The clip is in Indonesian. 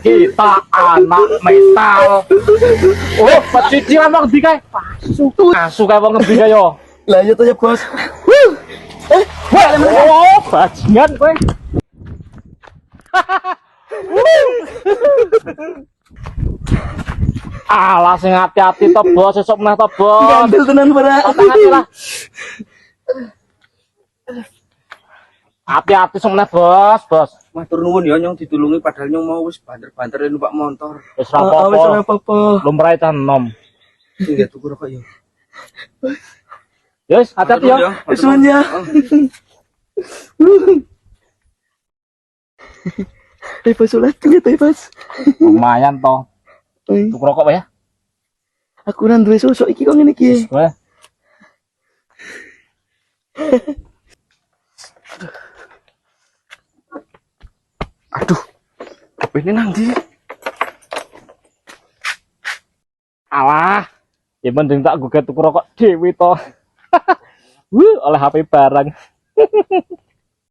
kita anak metal. Oh, pecicilan wong ngendi kae? Asu kae wong ngendi kae yo. Lah ya tuh ya bos. Oh, bajingan kowe. Alah sing hati-hati to bos, sesuk meneh to bos. Gandel tenan para. Hati-hati lah. Hati-hati sing meneh bos, bos. Matur nuwun ya nyong ditulungi padahal nyong mau wis banter-banter numpak motor. Wis ra Wis ora apa-apa. apa-apa. Lumrahe ta enom. Iya tuku rokok ya. Yes, hati-hati ya. Wis suwun ya. Bos ulat gitu ya bos. Lumayan toh. Tuku rokok wae ya. Aku ora duwe sosok iki kok ngene iki. Wae. Aduh. HP ini nang ndi? Alah. Ya mending tak gugat tuku rokok dhewe toh. Oleh HP barang.